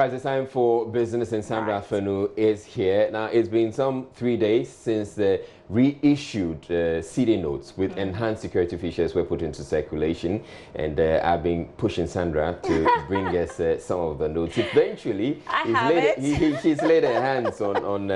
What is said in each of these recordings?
Right, it's time for Business, and Sandra Fenu is here. Now, it's been some 3 days since the reissued cedi notes with enhanced security features were put into circulation, and I've been pushing Sandra to bring us some of the notes. Eventually, she's laid her hands on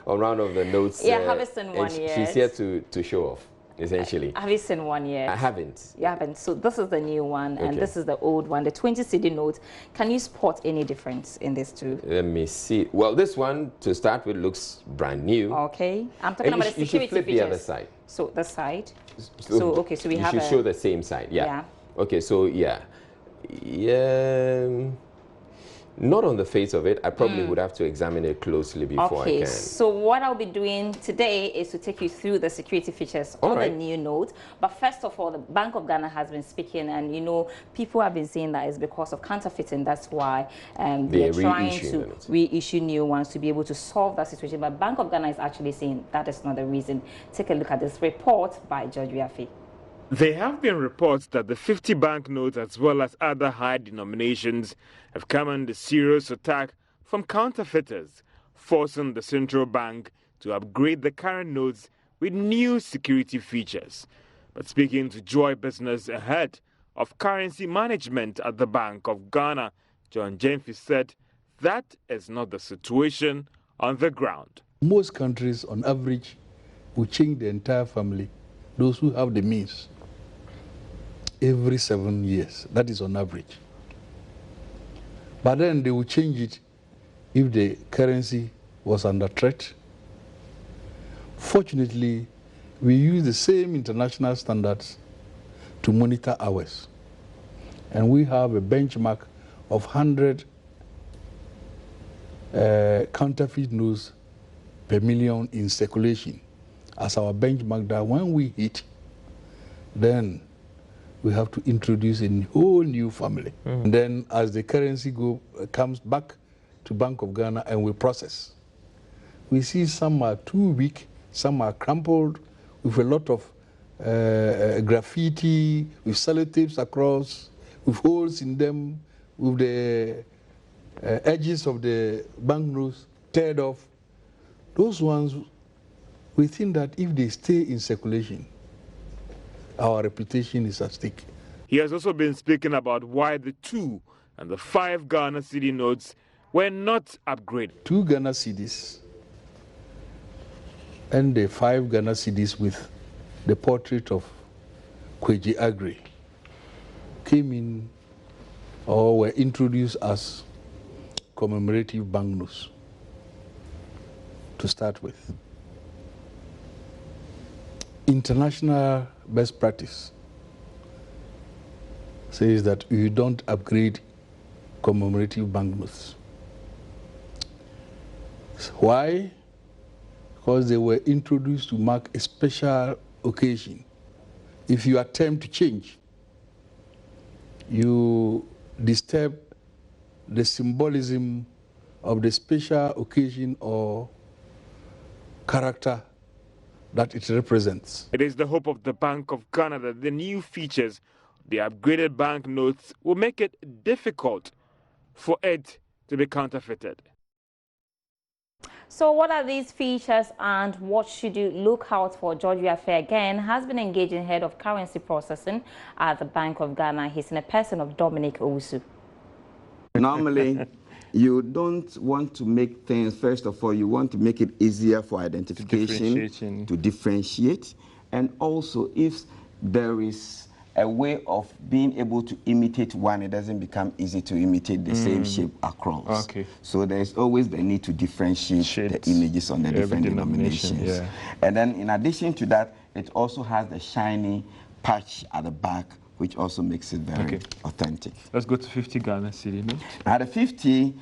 one of the notes. Yeah, I haven't seen one yet. She's here to show off. Essentially. Have you seen one yet? I haven't. You haven't. So this is the new one, and this is the old one, the 20 cedi note. Can you spot any difference in these two? Let me see. Well, this one, to start with, looks brand new. Okay. I'm talking about the security features. You should flip features. the other side. So the side. So okay. So we have. You should show the same side. Yeah. Okay. So yeah. Not on the face of it. I probably would have to examine it closely before I can. So what I'll be doing today is to take you through the security features on the new note. But first of all, the Bank of Ghana has been speaking, and you know, people have been saying that it's because of counterfeiting. That's why they're trying to reissue new ones to be able to solve that situation. But Bank of Ghana is actually saying that is not the reason. Take a look at this report by George Wiafe. There have been reports that the 50 banknotes as well as other high denominations have come under serious attack from counterfeiters, forcing the central bank to upgrade the current notes with new security features. But speaking to Joy Business ahead of currency management at the Bank of Ghana, John Jemfi said that is not the situation on the ground. Most countries, on average, will change the entire family, those who have the means, every 7 years. That is on average. But then they will change it if the currency was under threat. Fortunately, we use the same international standards to monitor ours. And we have a benchmark of 100 counterfeit notes per million in circulation as our benchmark, that when we hit, then we have to introduce a whole new family. And then as the currency comes back to Bank of Ghana and we process, we see some are too weak, some are crumpled with a lot of graffiti, with sellotapes across, with holes in them, with the edges of the banknotes teared off. Those ones, we think that if they stay in circulation, our reputation is at stake. He has also been speaking about why the 2 and the 5 Ghana cedi notes were not upgraded. 2 Ghana cedis and the 5 Ghana cedis with the portrait of Kweji Agri came in or were introduced as commemorative banknotes to start with. International best practice says that you don't upgrade commemorative banknotes. Why? Because they were introduced to mark a special occasion. If you attempt to change, you disturb the symbolism of the special occasion or character that it represents. It is the hope of the Bank of Ghana that the new features, the upgraded banknotes, will make it difficult for it to be counterfeited. So what are these features and what should you look out for? George Wiafe again has been engaging head of currency processing at the Bank of Ghana. He's in a person of Dominic Owusu. Normally, you don't want to make things, first of all, you want to make it easier for identification, to differentiate. And also, if there is a way of being able to imitate one, it doesn't become easy to imitate the same shape across. Okay. So there's always the need to differentiate the images on the different denominations. Yeah. And then in addition to that, it also has the shiny patch at the back, which also makes it very authentic. Let's go to 50 Ghana cedi note. Now the 50,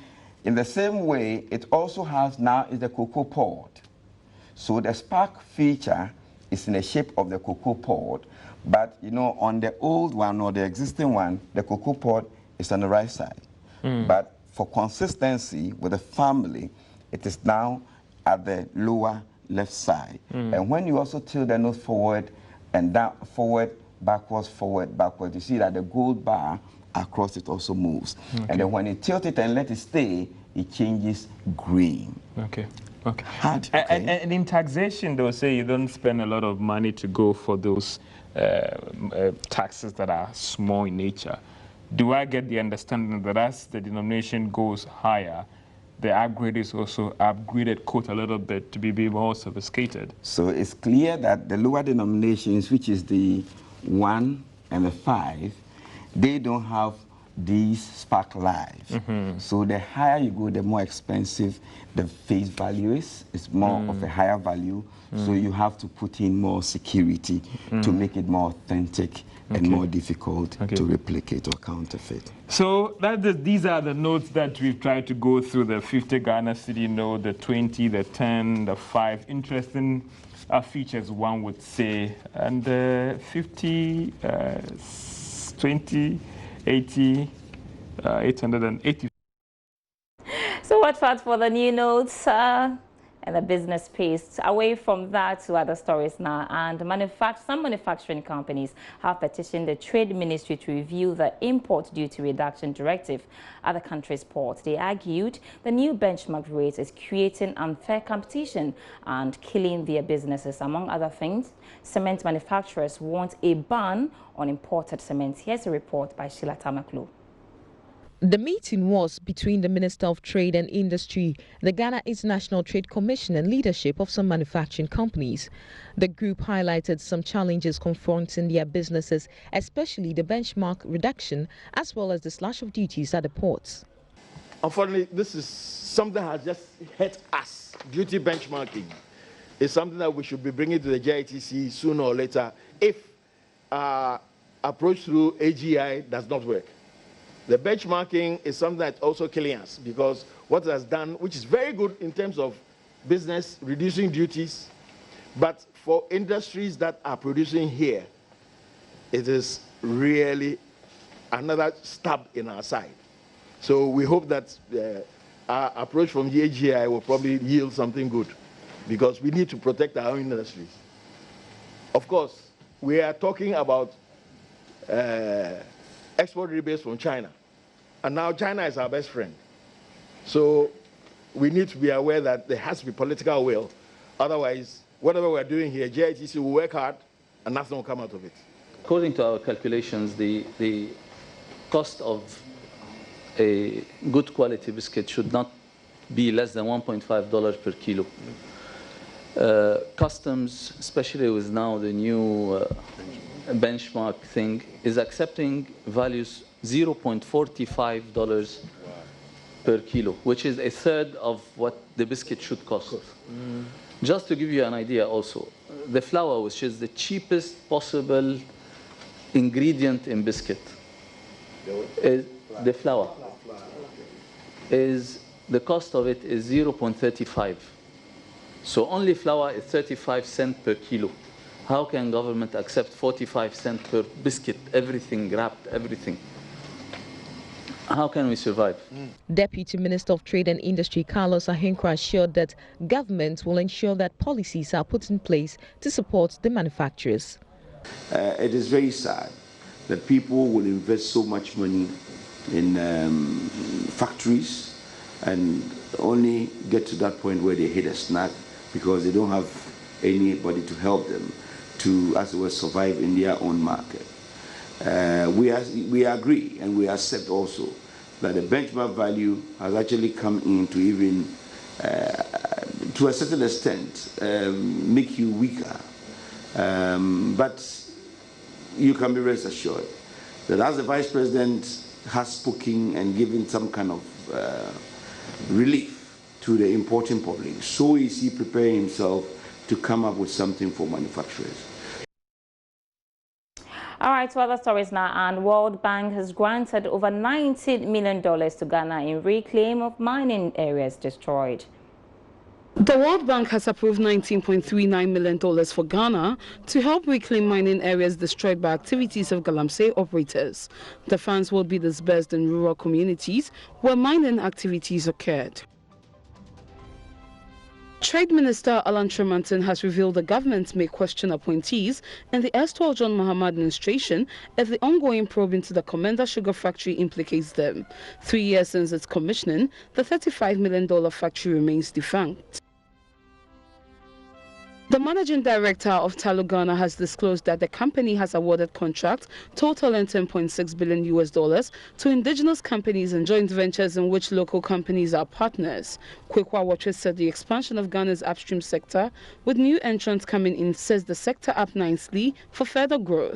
in the same way, it also has now is the cocoa pod. So the spark feature is in the shape of the cocoa pod, but you know, on the old one or the existing one, the cocoa pod is on the right side. But for consistency with the family, it is now at the lower left side. And when you also tilt the note forward and down, forward, backwards, forward, backwards, you see that the gold bar across it also moves. And then when you tilt it and let it stay, it changes green. Okay. Hard, okay. And in taxation, they'll say you don't spend a lot of money to go for those taxes that are small in nature. Do I get the understanding that as the denomination goes higher, the upgrade is also upgraded, quote, a little bit to be more sophisticated? So it's clear that the lower denominations, which is the 1 and the 5, they don't have these spark lives. So the higher you go, the more expensive the face value is. It's more of a higher value. So you have to put in more security to make it more authentic and more difficult to replicate or counterfeit. So these are the notes that we've tried to go through: the 50 Ghana cedi note, the 20, the 10, the 5. Interesting features, one would say. And the 50, 20, 80, 880. So watch out for the new notes and the business pace. Away from that to other stories now. And some manufacturing companies have petitioned the Trade Ministry to review the Import Duty Reduction Directive at the country's ports. They argued the new benchmark rate is creating unfair competition and killing their businesses. Among other things, cement manufacturers want a ban on imported cement. Here's a report by Sheila Tamaklo. The meeting was between the Minister of Trade and Industry, the Ghana International Trade Commission and leadership of some manufacturing companies. The group highlighted some challenges confronting their businesses, especially the benchmark reduction as well as the slash of duties at the ports. Unfortunately, this is something that has just hit us. Duty benchmarking is something that we should be bringing to the JITC sooner or later if approach through AGI does not work. The benchmarking is something that's also killing us because what it has done, which is very good in terms of business, reducing duties, but for industries that are producing here, it is really another stab in our side. So we hope that our approach from the AGI will probably yield something good because we need to protect our own industries. Of course, we are talking about export rebates from China. And now China is our best friend. So we need to be aware that there has to be political will. Otherwise, whatever we're doing here, JITC will work hard and nothing will come out of it. According to our calculations, the cost of a good quality biscuit should not be less than $1.5 per kilo. Customs, especially with now the new benchmark thing, is accepting values $0.45 per kilo, which is a third of what the biscuit should cost. Just to give you an idea also, the flour, which is the cheapest possible ingredient in biscuit, is the flour. The cost of it is 0.35. So only flour is 35 cents per kilo. How can government accept 45 cents per biscuit, everything wrapped, everything? How can we survive? Deputy Minister of Trade and Industry Carlos Ahenkra assured that government will ensure that policies are put in place to support the manufacturers. It is very sad that people will invest so much money in factories and only get to that point where they hit a snag because they don't have anybody to help them to, as it were, survive in their own market. We agree and we accept also that the benchmark value has actually come in to even, to a certain extent, make you weaker. But you can be rest assured that as the Vice President has spoken and given some kind of relief to the importing public, so is he preparing himself to come up with something for manufacturers. All right, to other stories now, and World Bank has granted over $90 million to Ghana in reclaim of mining areas destroyed. The World Bank has approved $19.39 million for Ghana to help reclaim mining areas destroyed by activities of Galamsey operators. The funds will be disbursed in rural communities where mining activities occurred. Trade Minister Alan Tremonton has revealed the government may question appointees in the erstwhile John Mahama administration if the ongoing probe into the Commander Sugar Factory implicates them. 3 years since its commissioning, the $35 million factory remains defunct. The managing director of Tallow Ghana has disclosed that the company has awarded contracts totaling $10.6 billion to indigenous companies and joint ventures in which local companies are partners. Kwekwa Watcher said the expansion of Ghana's upstream sector, with new entrants coming in, sets the sector up nicely for further growth.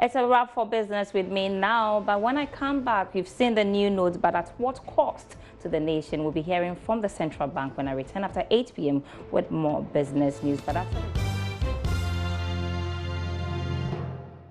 It's a wrap for business with me now, but when I come back, you've seen the new notes, but at what cost to the nation? We'll be hearing from the central bank when I return after 8 p.m. with more business news. But that's